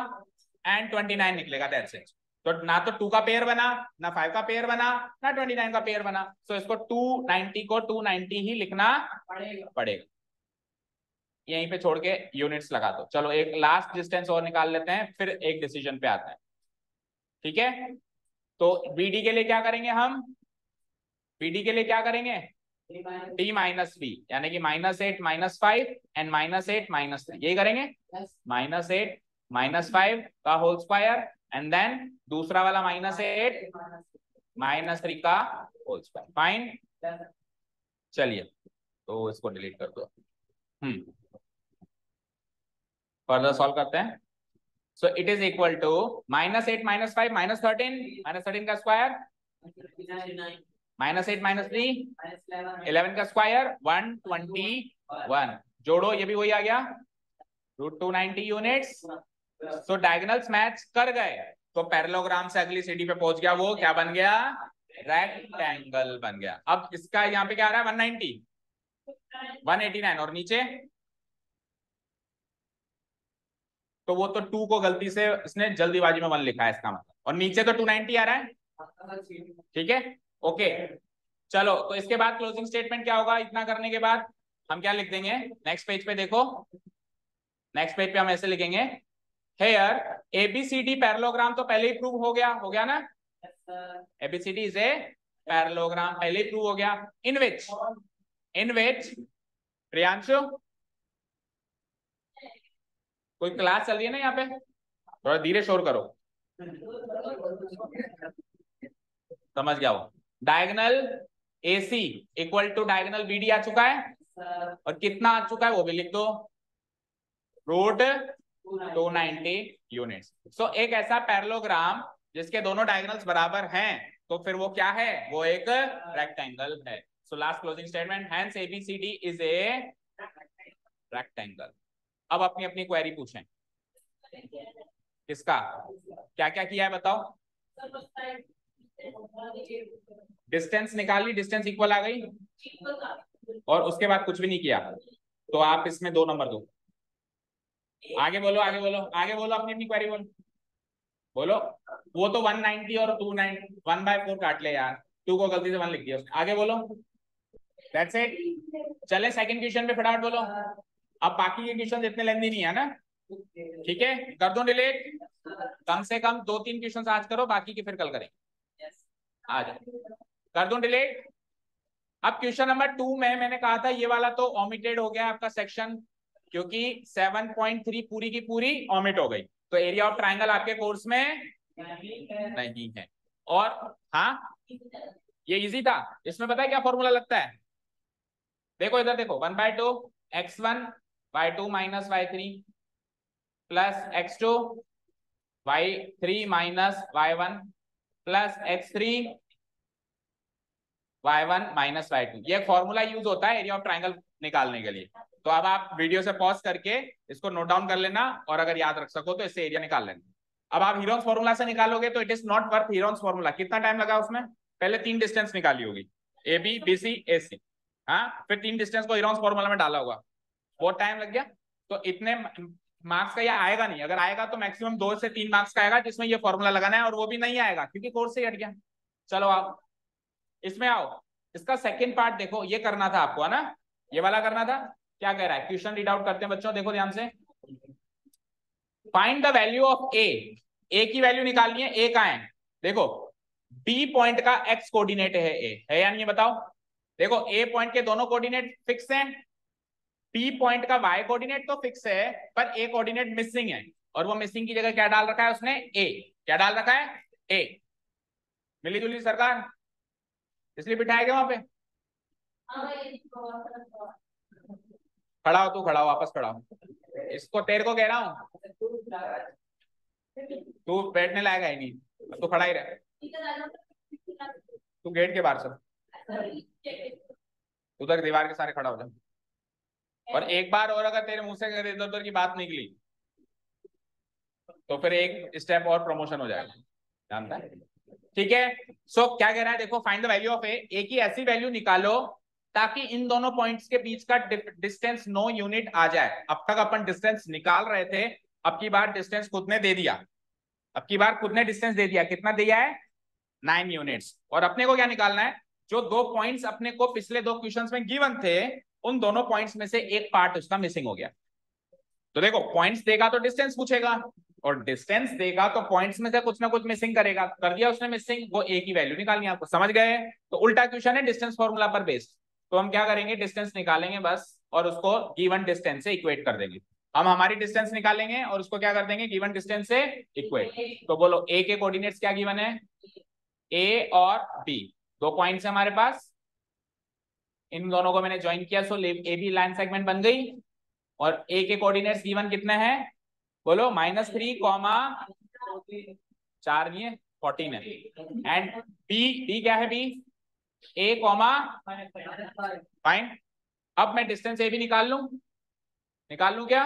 एंड 29 निकलेगा, दैट्स इट। तो ना तो 2 का पेयर बना, ना 5 का पेयर बना, ना 29 का पेयर बना, तो इसको 290 को 290 ही लिखना पड़ेगा। यहीं पे छोड़ के यूनिट्स लगा दो। चलो एक लास्ट डिस्टेंस और निकाल लेते हैं, फिर एक डिसीजन पे आते हैं। ठीक है, तो बीडी के लिए क्या करेंगे हम? बीडी के लिए क्या करेंगे? डी माइनस बी, यानी कि -8 -5 एंड -8 -3, यही करेंगे। -8 -5 का होल स्क्वायर, एंड देन दूसरा वाला -8 -3 का होल स्क्वायर। फाइन, चलिए तो इसको डिलीट कर दो। फर्दर सॉल्व करते हैं। So it is equal to -8 -5 -13 का स्क्वायर, -8 -3 11 का स्क्वायर 121, जोड़ो ये भी वही आ गया √290 यूनिट्स। सो डायगोनल्स मैच कर गए, तो पैरेललोग्राम से अगली सीढ़ी पे पहुंच गया, वो क्या बन गया? रेक्टेंगल बन गया। अब इसका यहाँ पे क्या आ रहा है? 190 189, और नीचे तो वो तो 2 को गलती से इसने जल्दीबाजी में 1 लिखा है इसका मतलब, और नीचे तो 290 आ रहा है। ठीक है, ओके चलो, तो इसके बाद क्लोजिंग स्टेटमेंट क्या होगा? इतना करने के बाद हम क्या लिख देंगे? नेक्स्ट पेज पे देखो, नेक्स्ट पेज पे हम ऐसे लिखेंगे, हेयर एबीसीडी पैरेललोग्राम तो पहले ही प्रूव हो गया ना? एबीसीडी इज ए पैरेललोग्राम, पहले ही प्रूव हो गया। इन विच प्रियांशु, कोई क्लास चल रही है ना यहाँ पे? थोड़ा धीरे शोर करो, समझ गया वो। Diagonal AC equal to diagonal BD आ चुका है, और कितना आ चुका है वो भी लिख दो, √290 यूनिट्स। सो एक ऐसा पैरेललोग्राम जिसके दोनों डायगोनल्स बराबर हैं, तो फिर वो क्या है? वो एक रेक्टेंगल है। So last closing statement, hence A B C D is a rectangle. अब अपनी अपनी क्वेरी पूछें, किसका क्या क्या किया है बताओ। डिस्टेंस निकाल ली, डिस्टेंस इक्वल आ गई, और उसके बाद कुछ भी नहीं किया, तो आप इसमें 2 नंबर दो। आगे बोलो, आगे बोलो, आगे बोलो, अपनी अपनी क्वेरी बोलो, बोलो। वो तो 190 और 290 1/4 काट ले यार, 2 को गलती से 1 लिख दिया उसने। आगे बोलो, दैट्स इट। चले सेकंड क्वेश्चन पे फटाफट बोलो। अब बाकी के क्वेश्चन इतने लेंदी नहीं है ना, ठीक है, कर दो डिलीट। कम से कम 2-3 क्वेश्चन आज करो, बाकी के फिर कल करेंगे। आ जाओ, कर दो डिलीट। अब क्वेश्चन नंबर 2 में मैंने कहा था ये वाला तो ओमिटेड हो गया आपका सेक्शन, क्योंकि 7.3 पूरी की पूरी ओमिट हो गई, तो एरिया ऑफ ट्राइंगल आपके कोर्स में नहीं है। और हाँ, ये इजी था, इसमें पता है क्या फॉर्मूला लगता है, देखो इधर देखो, 1/2 x1 y2 minus y3 plus x2 y3 minus y1 plus x3 y1 minus y2। ये फॉर्मूला यूज होता है एरिया ऑफ ट्राइंगल निकालने के लिए। तो अब आप वीडियो से पॉज करके इसको नोट डाउन कर लेना, और अगर याद रख सको तो इससे एरिया निकाल लेना। अब आप हीरोन्स फॉर्मूला से निकालोगे तो it is not worth Heron's formula. कितना टाइम लगा उसमें, पहले 3 डिस्टेंस निकाली होगी, ए बी बी सी ए सी, हाँ, फिर 3 डिस्टेंस को हीरोन्स फॉर्मूला में डाला होगा, बहुत टाइम लग गया। तो इतने मार्क्स का ये आएगा नहीं, अगर आएगा तो मैक्सिमम 2 से 3 मार्क्स का आएगा जिसमें ये फॉर्मूला लगाना है, और वो भी नहीं आएगा क्योंकि कोर्स से हट गया। चलो आप इसमें आओ, इसका सेकंड पार्ट देखो, ये करना था आपको, है ना, ये वाला करना था। क्या कह रहा है क्वेश्चन, रीड आउट करते हैं बच्चों, देखो ध्यान से। फाइंड द वैल्यू ऑफ ए की वैल्यू निकालनी है, ए कहां है, देखो बी पॉइंट का एक्स कोऑर्डिनेट है ए, है या नहीं है बताओ। देखो ए पॉइंट के दोनों कोऑर्डिनेट फिक्स हैं, पी पॉइंट का वाई कोऑर्डिनेट तो फिक्स है, पर ए कोऑर्डिनेट मिसिंग है, और वो मिसिंग की जगह क्या डाल रखा है उसने, ए। क्या डाल रखा है, ए। मिली जुली सरकार, इसलिए बिठाया गया वहां पे। खड़ा हो, तू खड़ा हो, वापस खड़ा हो, इसको तेरे को कह रहा हूं, तू बैठने लायक है नहीं, तू खड़ा ही रह, तू गेट के बाहर से उधर दीवार के सारे खड़ा हो जा। और एक बार और अगर तेरे मुंह से इधर उधर की बात निकली तो फिर एक स्टेप और प्रमोशन हो जाएगा, जानता है, ठीक है। सो क्या कह रहा है, देखो फाइंड द वैल्यू ऑफ ए की ऐसी वैल्यू निकालो ताकि इन दोनों पॉइंट्स के बीच का डिस्टेंस 9 यूनिट आ जाए। अब तक अपन डिस्टेंस निकाल रहे थे, अब की बार डिस्टेंस खुद ने दे दिया, अब की बार खुद ने डिस्टेंस दे दिया, कितना दिया है, 9 यूनिट्स। और अपने को क्या निकालना है, जो 2 पॉइंट्स अपने को पिछले 2 क्वेश्चंस में गिवन थे, उन दोनों पॉइंट्स में से एक पार्ट उसका मिसिंग हो गया। तो देखो पॉइंट्स देगा तो डिस्टेंस पूछेगा, और डिस्टेंस देगा तो पॉइंट्स में से कुछ ना कुछ मिसिंग करेगा, कर दिया उसने मिसिंग, वो ए की वैल्यू निकालनी है आपको, समझ गए। तो उल्टा क्वेश्चन है डिस्टेंस फॉर्मूला पर बेस्ड, तो हम क्या करेंगे, डिस्टेंस निकालेंगे बस, और उसको गिवन डिस्टेंस से इक्वेट कर देंगे। हम हमारी डिस्टेंस निकालेंगे और उसको क्या कर देंगे, गिवन डिस्टेंस से इक्वेट। तो बोलो ए के कोऑर्डिनेट्स क्या गिवन है, ए और बी, 2 पॉइंट्स है हमारे पास, इन दोनों को मैंने ज्वाइन किया, सो ए बी लाइन सेगमेंट बन गई। और ए के कोऑर्डिनेट्स गिवन कितने हैं, बोलो -3, 4 नहीं है 14 है, एंड बी क्या है, बी ए कॉमा फाइन। अब मैं डिस्टेंस ए भी निकाल लूं क्या,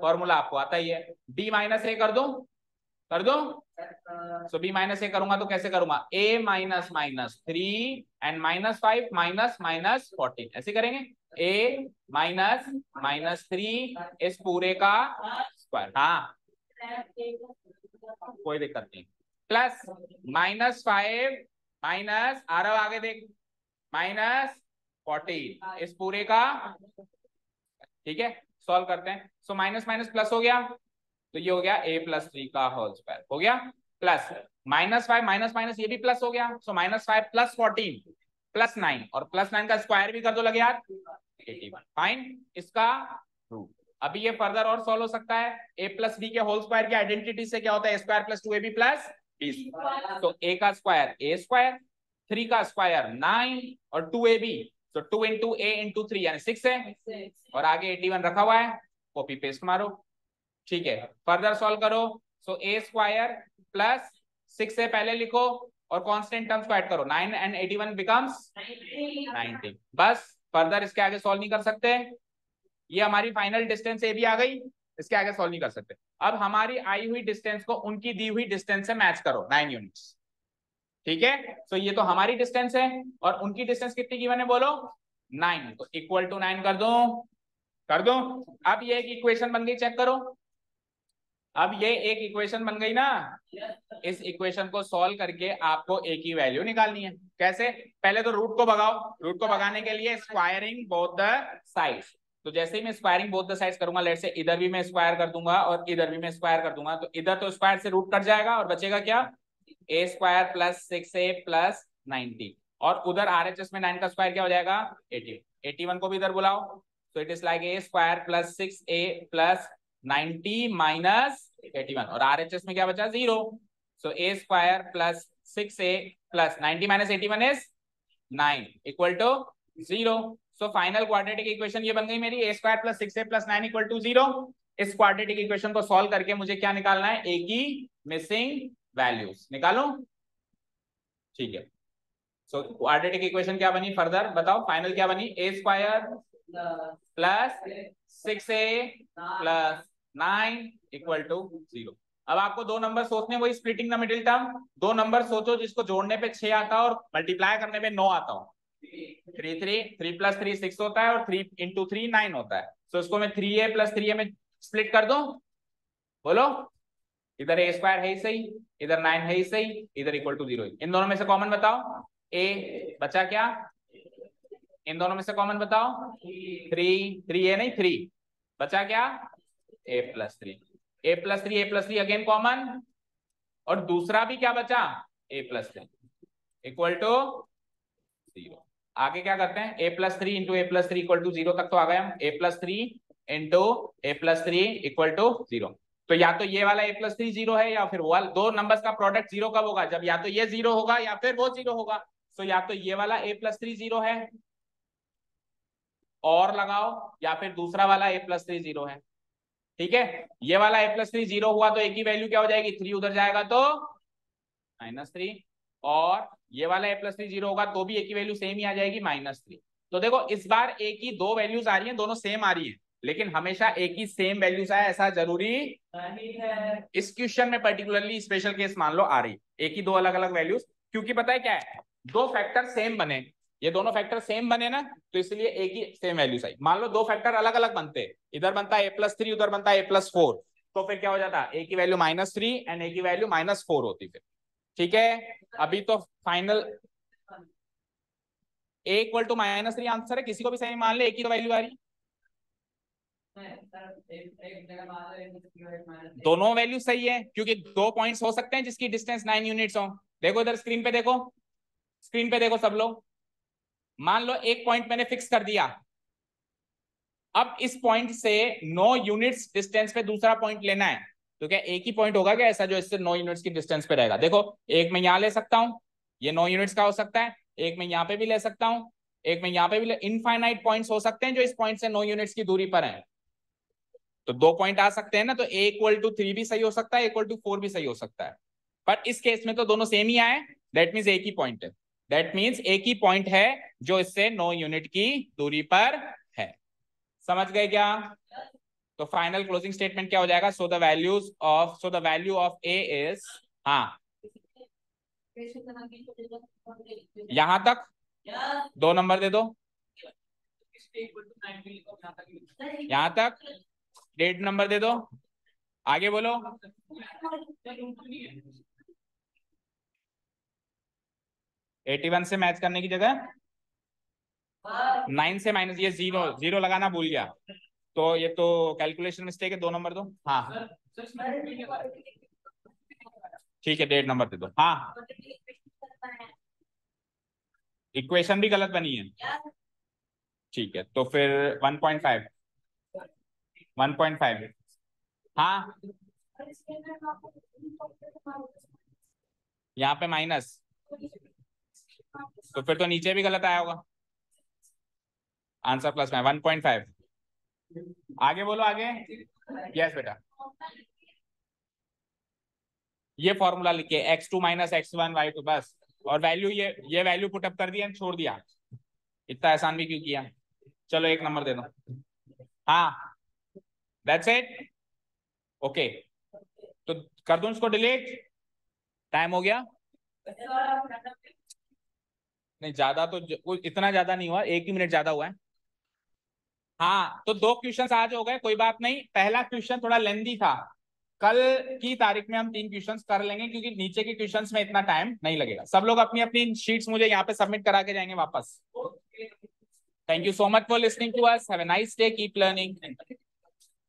फॉर्मूला आपको आता ही है, b माइनस ए कर दो। सो b माइनस ए करूंगा तो कैसे करूंगा, a माइनस -3 एंड -5 माइनस 14, ऐसे करेंगे, a -3 इस पूरे का स्क्वायर, हाँ कोई दिक्कत नहीं, प्लस -5 माइनस आ रहा आगे देख -14 इस पूरे का, ठीक है, सॉल्व करते हैं। सो माइनस माइनस प्लस हो गया, तो ये हो गया a+3 का होल स्क्वायर हो गया, प्लस -5 माइनस माइनस ये भी प्लस हो गया, सो -5 + 14 + 9, और +9 का स्क्वायर भी कर दो लगे यार, 81 फाइन, इसका रूट। अभी ये फर्दर और सॉल्व हो सकता है, a+b के होल स्क्वायर की आइडेंटिटी से क्या होता है, a² + 2ab + b, तो a का स्क्वायर a², 3 का स्क्वायर 9, और 2ab, तो 2 × a × 3 यानी 6 है, और आगे 81 रखा हुआ है, कॉपी पेस्ट मारो, ठीक है, फर्दर सॉल्व करो। सो a² + 6 से पहले लिखो और कांस्टेंट टर्म्स को ऐड करो, 9 and 81 becomes 90, बस फर्दर इसके आगे सॉल्व नहीं कर सकते, ये हमारी फाइनल डिस्टेंस ए भी आ गई, इसके आगे सॉल्व नहीं कर सकते। अब हमारी आई हुई डिस्टेंस को उनकी दी हुई डिस्टेंस से मैच करो 9 यूनिट्स। ठीक है, तो ये तो हमारी डिस्टेंस है और उनकी डिस्टेंस कितनी गिवन है बोलो 9, तो इक्वल टू 9 कर दो, कर दो। अब ये एक इक्वेशन बन गई, चेक करो। अब ये एक इक्वेशन बन गई ना, इस इक्वेशन को सॉल्व करके आपको ए की वैल्यू निकालनी है। कैसे? पहले तो रूट को भगाओ, रूट को भगाने के लिए स्क्वायरिंग बोथ द साइड्स। तो जैसे ही मैं स्क्वायरिंग बोथ द साइड्स करूंगा, लेट से इधर भी मैं स्क्वायर कर दूंगा और इधर भी मैं स्क्वायर कर दूंगा, तो इधर तो स्क्वायर से रूट कट जाएगा और बचेगा क्या, ए स्क्वायर प्लस 6a प्लस 90, और उधर आरएचएस में 9 का स्क्वायर क्या हो जाएगा 80। 81 को भी इधर बुलाओ, तो it is like a square plus 6a plus 90 minus 81, और आरएचएस में क्या बचा 0, so a square plus 6a plus 90 minus 81 is 9 equal to 0। So final quadratic equation ये बन गई मेरी, a square plus 6a plus 9 equal to 0। इस quadratic equation को सॉल्व करके मुझे क्या निकालना है, ए की मिसिंग वैल्यूज निकालो। ठीक है, सो क्वाड्रेटिक इक्वेशन क्या बनी, फर्दर बताओ फाइनल क्या बनी, a square plus 6a plus 9 equal to 0। अब आपको दो नंबर सोचने, वही स्प्लिटिंग द मिडिल टर्म, दो नंबर सोचो जिसको जोड़ने पे 6 आता है और मल्टीप्लाई करने पे 9 आता हो। 3 प्लस 3 6 होता है और 3 इंटू 3 9 होता है, तो इसको मैं 3a प्लस 3a में स्प्लिट कर दो, बोलो। इधर ए स्क्वायर है ही सही, इधर 9 है ही सही, इधर इक्वल टू 0, इन दोनों में से कॉमन बताओ, ए बचा क्या, इन दोनों में से कॉमन बताओ 3 नहीं 3 बचा क्या, a plus 3, a plus 3 a plus 3 again common, और दूसरा भी क्या बचा a प्लस 3 इक्वल टू 0। आगे क्या करते हैं, a plus 3 into a plus 3 equal to 0 तक तो आ गए हम, a plus 3 into a plus 3 equal to 0। तो या तो ये वाला a प्लस 3 0 है, या फिर वो वाला, दो नंबर्स का प्रोडक्ट 0 कब होगा, जब या तो ये 0 होगा या फिर वो 0 होगा। तो या तो ये वाला a प्लस 3 0 है और लगाओ, या फिर दूसरा वाला a प्लस 3 0 है। ठीक है, ये वाला a प्लस 3 0 हुआ तो a की वैल्यू क्या हो जाएगी, 3 उधर जाएगा तो -3, और ये वाला a प्लस 3 0 होगा तो भी a की वैल्यू सेम ही आ जाएगी -3। तो देखो इस बार a की दो वैल्यूज आ रही हैं, दोनों सेम आ रही हैं, लेकिन हमेशा a की सेम वैल्यूज आए ऐसा जरूरी नहीं है। इस क्वेश्चन में पर्टिकुलरली स्पेशल केस मान लो आ रही a की दो अलग अलग वैल्यूज, क्योंकि पता है क्या है, दो फैक्टर सेम बने, ये दोनों फैक्टर सेम बने ना, तो इसलिए a की सेम वैल्यूज आई। मान लो दो फैक्टर अलग अलग बनते, इधर बनता है a प्लस 3, उधर बनता है a प्लस 4, तो फिर क्या हो जाता है, a की वैल्यू -3 एंड a की वैल्यू -4 होती फिर। ठीक है, अभी तो final a equal to -3 answer है, किसी को भी सही मान ले, एक ही तो वैल्यू आ रही, दोनों वैल्यू सही है, क्योंकि दो पॉइंट्स हो सकते हैं जिसकी डिस्टेंस 9 यूनिट्स हो। देखो इधर स्क्रीन पे देखो, स्क्रीन पे देखो सब लोग, मान लो एक पॉइंट मैंने फिक्स कर दिया, अब इस पॉइंट से 9 यूनिट्स डिस्टेंस पे दूसरा पॉइंट लेना है, तो क्या एक ही पॉइंट होगा क्या ऐसा जो इससे 9 यूनिट्स की डिस्टेंस पे रहेगा? देखो एक मैं यहां ले सकता हूं, ये 9 यूनिट्स का हो सकता है, एक मैं यहाँ पे भी ले सकता हूँ, एक मैं यहाँ पे भी इनफाइनाइट पॉइंट्स हो सकते हैं जो इस पॉइंट से 9 यूनिट्स की दूरी पर है, तो दो पॉइंट आ सकते हैं ना, तो a इक्वल टू 3 भी सही हो सकता है, इक्वल टू 4 भी सही हो सकता है, पर इस केस में तो दोनों सेम ही आए, दैट मीन्स एक ही पॉइंट है, दैट मीन्स एक ही पॉइंट है जो इससे 9 यूनिट की दूरी पर है। समझ गए क्या? तो फाइनल क्लोजिंग स्टेटमेंट क्या हो जाएगा, so the value of a is, हाँ यहां तक दो नंबर दे दो, यहां तक 1.5 नंबर दे दो, आगे बोलो। 81 से मैच करने की जगह 9 से माइनस, ये 0 लगाना भूल गया, तो ये तो कैलकुलेशन मिस्टेक है, 2 नंबर दो, हाँ ठीक है 1.5 नंबर दे दो, हाँ इक्वेशन भी गलत बनी है, ठीक है तो फिर 1.5 हाँ, यहाँ पे माइनस, तो फिर तो नीचे भी गलत आया होगा, आंसर प्लस में 1.5, आगे बोलो आगे। यस बेटा, ये फॉर्मूला लिखे x2 माइनस x1 y2 बस, और वैल्यू ये वैल्यू पुटअप कर दिया, छोड़ दिया, इतना आसान भी क्यों किया। चलो 1 नंबर दे दो, हाँ, दैट्स इट। ओके, तो कर दूं इसको डिलीट? टाइम हो गया? नहीं ज्यादा तो कुछ इतना ज्यादा नहीं हुआ, 1 ही मिनट ज्यादा हुआ है। हाँ, तो 2 क्वेश्चंस आज हो गए, कोई बात नहीं। पहला क्वेश्चन थोड़ा लेंदी था, कल की तारीख में हम 3 क्वेश्चंस कर लेंगे, क्योंकि नीचे के क्वेश्चंस में इतना टाइम नहीं लगेगा। सब लोग अपनी अपनी शीट्स मुझे यहाँ पे सबमिट करा के जाएंगे वापस। Thank you so much for listening to us, have a nice day, keep learning.